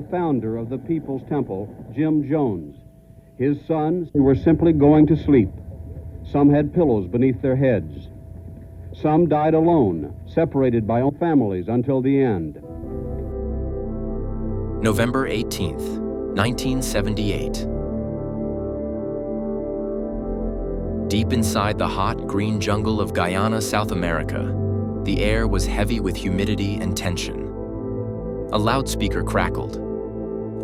The founder of the People's Temple, Jim Jones. His sons were simply going to sleep. Some had pillows beneath their heads. Some died alone, separated by families until the end. November 18th, 1978. Deep inside the hot, green jungle of Guyana, South America, the air was heavy with humidity and tension. A loudspeaker crackled.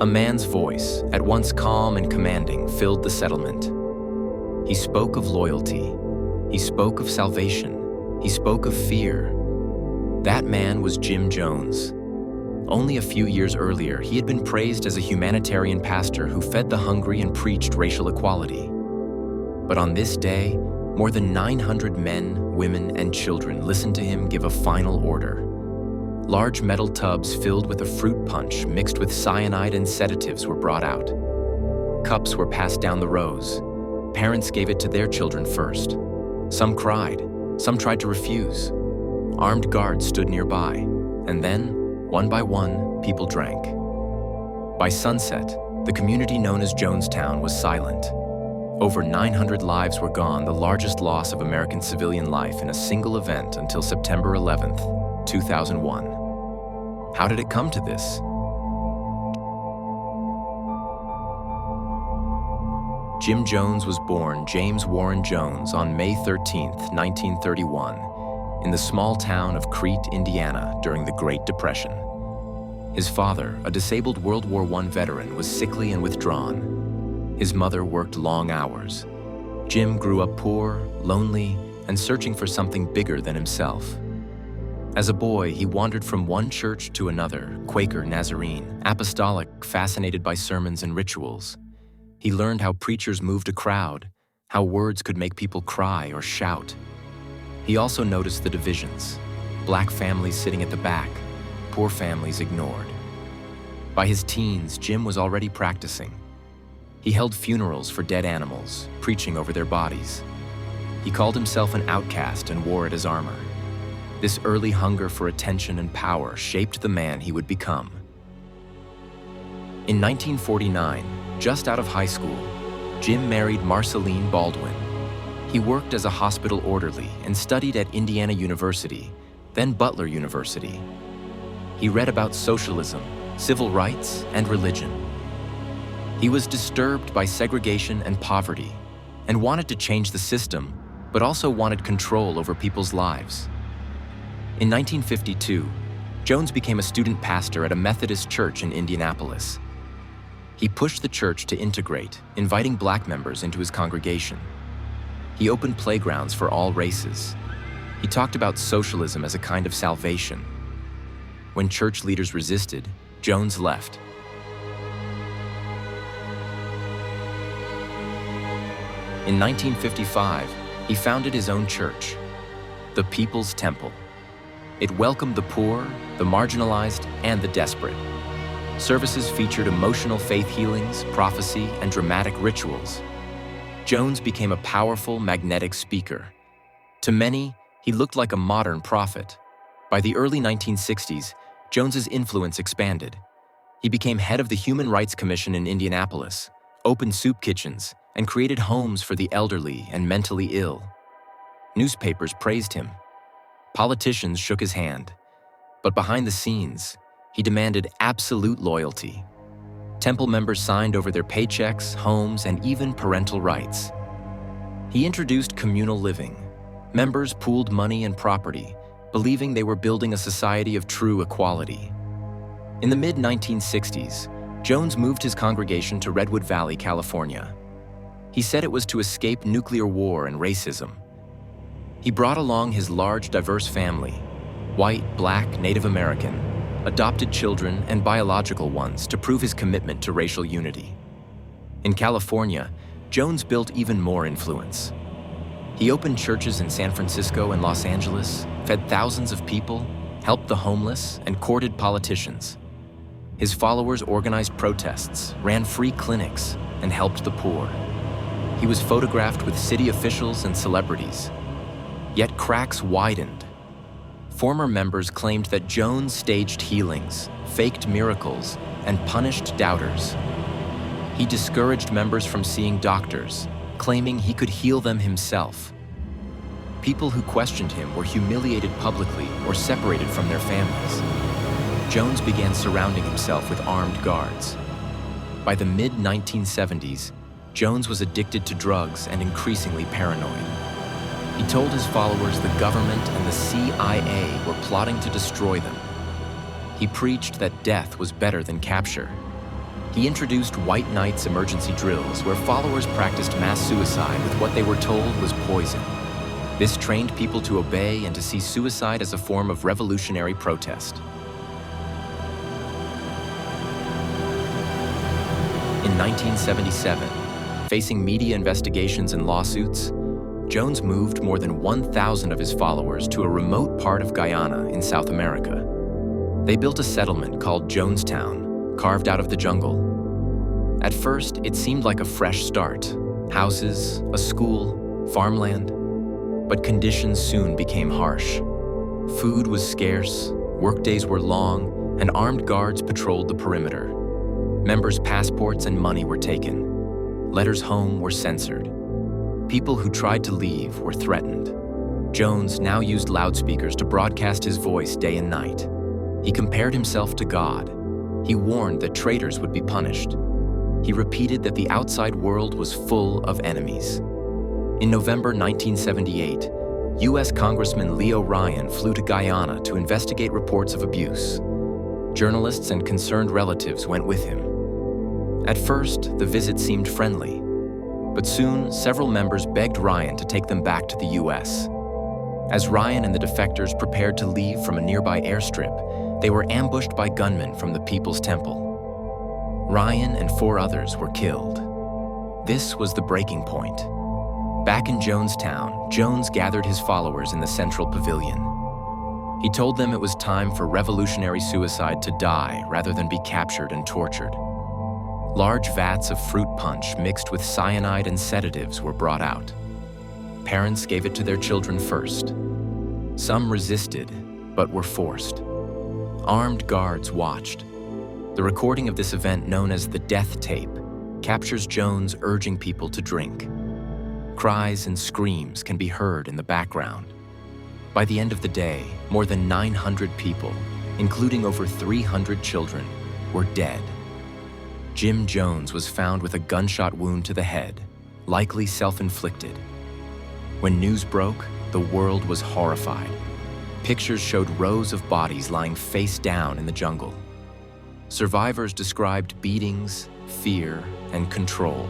A man's voice, at once calm and commanding, filled the settlement. He spoke of loyalty. He spoke of salvation. He spoke of fear. That man was Jim Jones. Only a few years earlier, he had been praised as a humanitarian pastor who fed the hungry and preached racial equality. But on this day, more than 900 men, women, and children listened to him give a final order. Large metal tubs filled with a fruit punch mixed with cyanide and sedatives were brought out. Cups were passed down the rows. Parents gave it to their children first. Some cried, some tried to refuse. Armed guards stood nearby, and then, one by one, people drank. By sunset, the community known as Jonestown was silent. Over 900 lives were gone, the largest loss of American civilian life in a single event until September 11th, 2001. How did it come to this? Jim Jones was born James Warren Jones on May 13th, 1931, in the small town of Crete, Indiana, during the Great Depression. His father, a disabled World War I veteran, was sickly and withdrawn. His mother worked long hours. Jim grew up poor, lonely, and searching for something bigger than himself. As a boy, he wandered from one church to another, Quaker, Nazarene, apostolic, fascinated by sermons and rituals. He learned how preachers moved a crowd, how words could make people cry or shout. He also noticed the divisions: black families sitting at the back, poor families ignored. By his teens, Jim was already practicing. He held funerals for dead animals, preaching over their bodies. He called himself an outcast and wore it as armor. This early hunger for attention and power shaped the man he would become. In 1949, just out of high school, Jim married Marceline Baldwin. He worked as a hospital orderly and studied at Indiana University, then Butler University. He read about socialism, civil rights, and religion. He was disturbed by segregation and poverty and wanted to change the system, but also wanted control over people's lives. In 1952, Jones became a student pastor at a Methodist church in Indianapolis. He pushed the church to integrate, inviting black members into his congregation. He opened playgrounds for all races. He talked about socialism as a kind of salvation. When church leaders resisted, Jones left. In 1955, he founded his own church, the People's Temple. It welcomed the poor, the marginalized, and the desperate. Services featured emotional faith healings, prophecy, and dramatic rituals. Jones became a powerful, magnetic speaker. To many, he looked like a modern prophet. By the early 1960s, Jones's influence expanded. He became head of the Human Rights Commission in Indianapolis, opened soup kitchens, and created homes for the elderly and mentally ill. Newspapers praised him. Politicians shook his hand. But behind the scenes, he demanded absolute loyalty. Temple members signed over their paychecks, homes, and even parental rights. He introduced communal living. Members pooled money and property, believing they were building a society of true equality. In the mid-1960s, Jones moved his congregation to Redwood Valley, California. He said it was to escape nuclear war and racism. He brought along his large, diverse family: white, black, Native American, adopted children, and biological ones, to prove his commitment to racial unity. In California, Jones built even more influence. He opened churches in San Francisco and Los Angeles, fed thousands of people, helped the homeless, and courted politicians. His followers organized protests, ran free clinics, and helped the poor. He was photographed with city officials and celebrities. Yet cracks widened. Former members claimed that Jones staged healings, faked miracles, and punished doubters. He discouraged members from seeing doctors, claiming he could heal them himself. People who questioned him were humiliated publicly or separated from their families. Jones began surrounding himself with armed guards. By the mid-1970s, Jones was addicted to drugs and increasingly paranoid. He told his followers the government and the CIA were plotting to destroy them. He preached that death was better than capture. He introduced White Nights emergency drills where followers practiced mass suicide with what they were told was poison. This trained people to obey and to see suicide as a form of revolutionary protest. In 1977, facing media investigations and lawsuits, Jones moved more than 1,000 of his followers to a remote part of Guyana in South America. They built a settlement called Jonestown, carved out of the jungle. At first, it seemed like a fresh start. Houses, a school, farmland. But conditions soon became harsh. Food was scarce, workdays were long, and armed guards patrolled the perimeter. Members' passports and money were taken. Letters home were censored. People who tried to leave were threatened. Jones now used loudspeakers to broadcast his voice day and night. He compared himself to God. He warned that traitors would be punished. He repeated that the outside world was full of enemies. In November 1978, U.S. Congressman Leo Ryan flew to Guyana to investigate reports of abuse. Journalists and concerned relatives went with him. At first, the visit seemed friendly, but soon several members begged Ryan to take them back to the U.S. As Ryan and the defectors prepared to leave from a nearby airstrip, they were ambushed by gunmen from the People's Temple. Ryan and 4 others were killed. This was the breaking point. Back in Jonestown, Jones gathered his followers in the central pavilion. He told them it was time for revolutionary suicide to die rather than be captured and tortured. Large vats of fruit punch mixed with cyanide and sedatives were brought out. Parents gave it to their children first. Some resisted, but were forced. Armed guards watched. The recording of this event, known as the death tape, captures Jones urging people to drink. Cries and screams can be heard in the background. By the end of the day, more than 900 people, including over 300 children, were dead. Jim Jones was found with a gunshot wound to the head, likely self-inflicted. When news broke, the world was horrified. Pictures showed rows of bodies lying face down in the jungle. Survivors described beatings, fear, and control.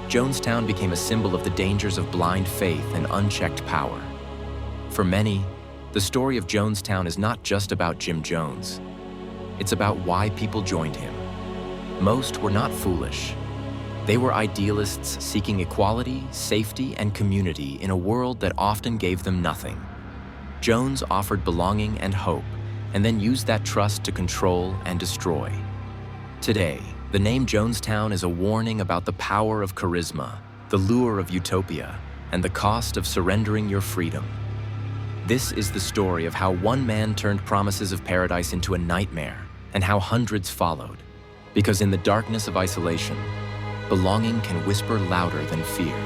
Jonestown became a symbol of the dangers of blind faith and unchecked power. For many, the story of Jonestown is not just about Jim Jones. It's about why people joined him. Most were not foolish. They were idealists seeking equality, safety, and community in a world that often gave them nothing. Jones offered belonging and hope, and then used that trust to control and destroy. Today, the name Jonestown is a warning about the power of charisma, the lure of utopia, and the cost of surrendering your freedom. This is the story of how one man turned promises of paradise into a nightmare, and how hundreds followed. Because in the darkness of isolation, belonging can whisper louder than fear.